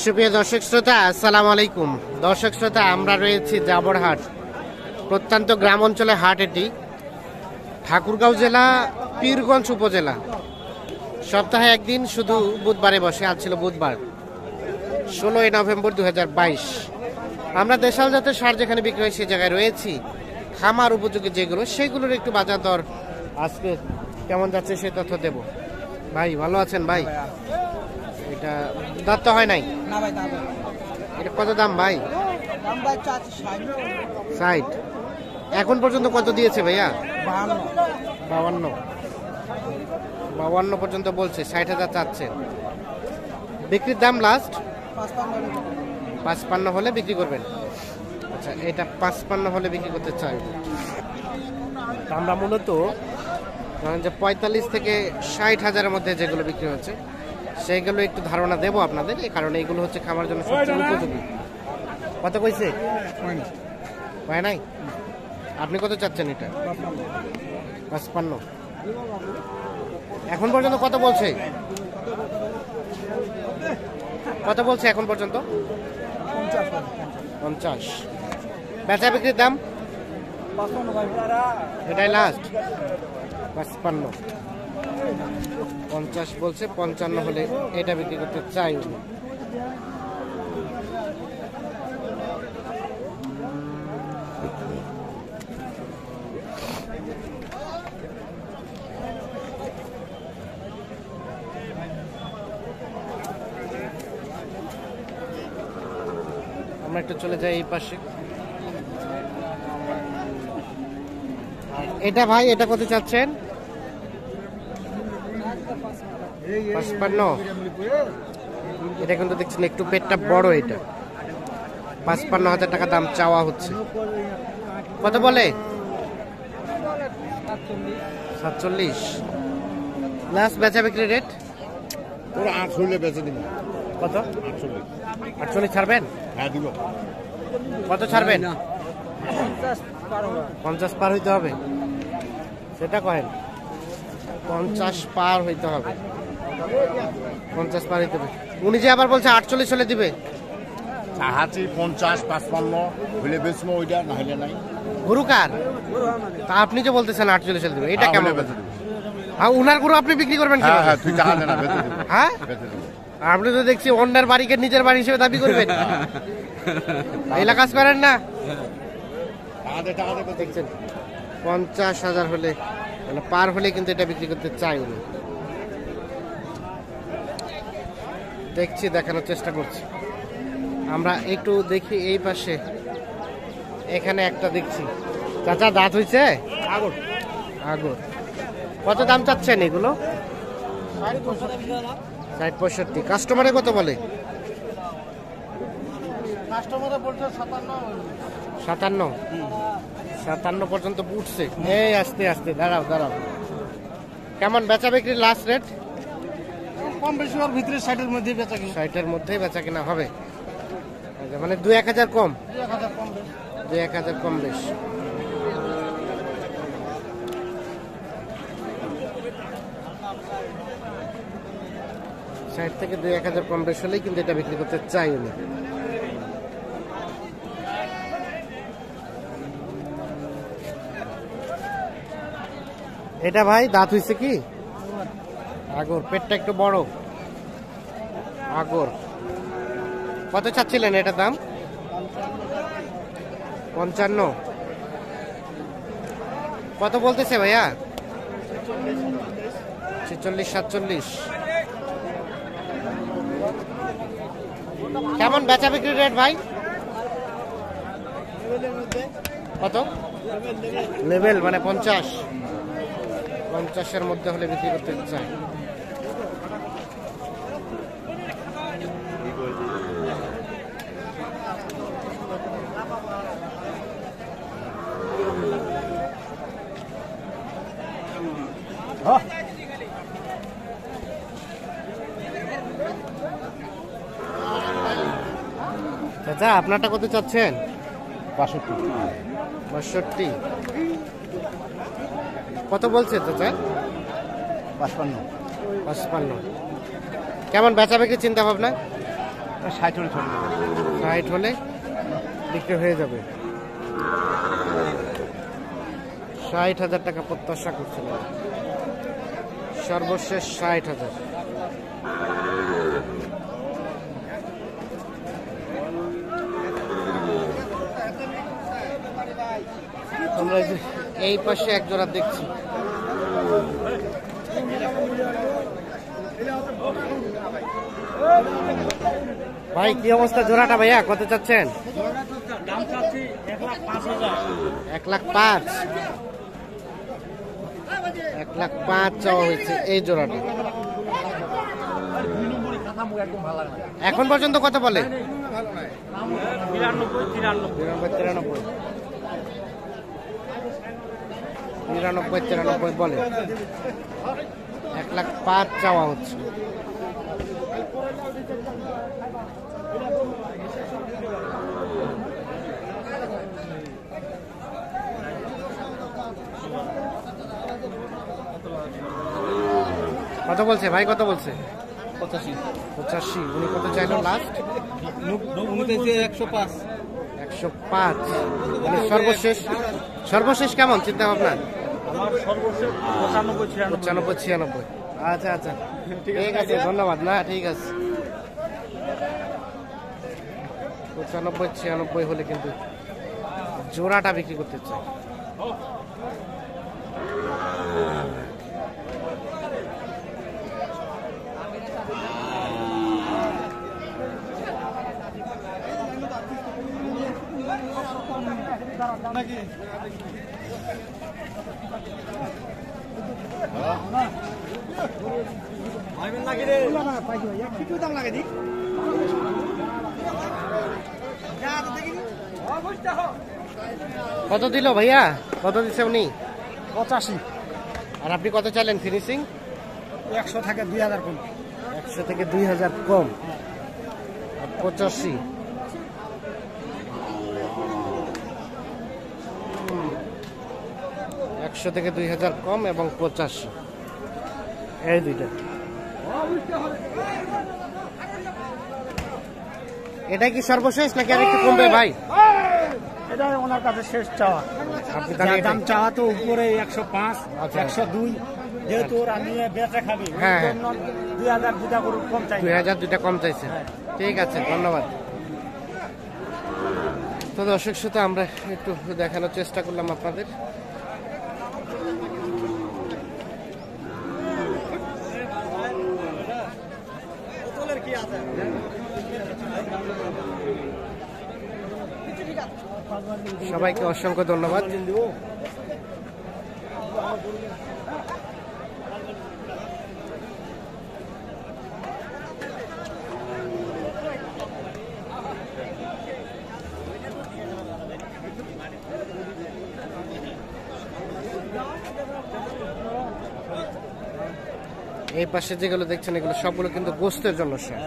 সুপ্রিয় দর্শক শ্রোতা, আসসালামু আলাইকুম। দর্শক শ্রোতা, আমরা রয়েছি জাবরহাট, প্রত্যন্ত গ্রাম অঞ্চলে হাট। এটি ঠাকুরগাঁও জেলা, পীরগঞ্জ উপজেলা। সপ্তাহে একদিন, শুধু বুধবারে বসে। আজ ছিল বুধবার, 16 নভেম্বর 2022। আমরা দেশাল জাতের সার যেখানে বিক্রি হয়, সেই জায়গায় রয়েছি। খামার উপযোগী যেগুলো, সেগুলোর একটু বাজার দর আজকে কেমন যাচ্ছে সে তথ্য দেব। ভাই ভালো আছেন ভাই? এটা দাঁত তো হয় নাই না ভাই, দাম এটা কত দাম ভাই? দাম ভাই 60। এখন পর্যন্ত কত দিয়েছে ভাইয়া? 52 52 পর্যন্ত বলছে। 60,000 চাচ্ছে। বিক্রির দাম লাস্ট 55 হলে বিক্রি করবেন। আচ্ছা, এটা 55 হলে বিক্রি করতে চাই। আমরা মূলত ধরেন যে 45 থেকে 60,000-এর মধ্যে যেগুলো বিক্রি হচ্ছে, সেইগুলো একটু ধারণা দেবো আপনাদের। এই কারণে এগুলো হচ্ছে খামার জন্য সবচেয়ে উপযোগী। কত কইছে? হয় নাই। আপনি কত চাচ্ছেন এটা? 55। এখন পর্যন্ত কত বলছে? কত বলছে এখন পর্যন্ত? 50। বেচা বিক্রির দাম এটাই লাস্ট 55। 50 বলছে, 55 হলে এটা বিক্রি করতে চাই। আমরা একটু চলে যাই এই পাশে। এটা ভাই, এটা কত চাচ্ছেন? 55। এটা কিন্তু দেখছেন একটু পেটটা বড়। এটা 55,000 টাকা দাম চাওয়া হচ্ছে। কত বলে? 47। লাস্ট বেচা বিক্রি রেট? ওরা 8 হইলে বেচে দিব। কত? 48 ছাড়বেন? হ্যাঁ দিব। কত ছাড়বেন? 50 পার হইতে হবে, সেটা কহেন। 50 পার হইতে হবে। 50 পার হইতে হবে। উনি যে আবার বলছে 48 হলে দিবে। চাহাচি 50 55 হইলে বেচবো, ওইটা না হইলে নাই। গরু কার? তা আপনি যে বলতেছেন 48 হলে দিবে, এটা কেমন? বেচে দিব। হ্যাঁ, উনার গরু আপনি বিক্রি করবেন হ্যাঁ কিভাবে? হ্যাঁ, তুই টাকা দে না, বেচে দিব। হ্যাঁ, বেচে দিব। আপনি তো দেখছি অন্যের বাড়িকে নিজের বাড়ি হিসেবে দাবি করবেন। এলা কাজ করেন না। টাকা দে বেচে দেখছেন 50,000 হলে, মানে পার হলে কিন্তু এটা বিক্রি করতে চাই উনি। দেখছি, দেখানোর চেষ্টা করছি। আমরা একটু দেখি এই পাশে। এখানে একটা দেখছি। চাচা, দাঁত হইছে? আগর। কত দাম চাচ্ছেন এগুলো? 60-65। কাস্টমারে কত বলে? 57 পর্যন্ত উঠছে। এই আস্তে আস্তে, দাঁড়াও। কেমন বেচা বিক্রির লাস্ট রেট? কম বেশি ওর ভিতরে 60-এর মধ্যে বেচা কিনা। 60-এর মধ্যেই বেচা কিনা হবে। মানে 2-1,000 কম। 2-1,000 কম বেশ। ষাট থেকে 2-1,000 কম বেশ হলেই কিন্তু এটা বিক্রি করতে চাই উনি। এটা ভাই দাঁত হইছে কি? আগর, পেটটা একটু বড়। আগর। কত চাচ্ছিলেন এটা দাম? 55। কত বলতেছে ভাইয়া? 46-47। কেমন বেচা বিক্রি রেট ভাই? কত লেভেল? মানে 50-50-এর মধ্যে হলে বিক্রি করতে চাই। চাচা, আপনারটা কত চাচ্ছেন? 62। কত বলছে চাচা? 55। কেমন বেচা বিক্রি চিন্তা ভাবনা? 60 হলে ছোট 60 হলে বিক্রি হয়ে যাবে। 60,000 টাকা প্রত্যাশা করছিলেন, সর্বশেষ 60,000। আমরা এই পাশে এক জোড়া দেখছি। ভাই কি অবস্থা জোড়াটা ভাইয়া, কত চাচ্ছেন? দাম চাচ্ছি 1,05,000। 1,05,000। 1,05,000 চাওয়া হয়েছে এই জোড়াটা। এখন পর্যন্ত কত বলে? 93 বলে। 1,05,000 চাওয়া হচ্ছে। কত বলছে ভাই, কত বলছে? 85। উনি কত চাইলো লাস্ট? 105। 105। মানে সর্বশেষ কেমন চিন্তা ভাবনা? আমার সর্বশেষ 95, 96। আচ্ছা আচ্ছা, ঠিক আছে, ধন্যবাদ। না ঠিক আছে, 95, 96 হলে কিন্তু জোড়াটা বিক্রি করতে চাই। কত দিল ভাইয়া, কত দিচ্ছে উনি? 85। আর আপনি কত চাইলেন ফিনিশিং? 100 থেকে 2,000 কম। 100 থেকে 2,000 কম। 85। 100 থেকে 2,000 কম এবং 85, এই দুইটা। এটা কি সর্বশেষ নাকি আর একটু কমবে ভাই? এটাই ওনার কাছে শেষ চাওয়া। আপনি তাহলে দাম চাওয়া তো উপরে 105, আচ্ছা। 102। যেহেতু ওরা নিয়ে বেচা খাবি, হ্যাঁ। 2,000 দুটা করে কম চাই। 2,000 দুইটা কম চাইছে। ঠিক আছে, ধন্যবাদ। তো দর্শক শ্রোতা, আমরা একটু দেখানোর চেষ্টা করলাম আপনাদের। সবাইকে অসংখ্য ধন্যবাদ। এই পাশে যেগুলো দেখছেন এগুলো সবগুলো কিন্তু গোস্তের জন্য স্যার।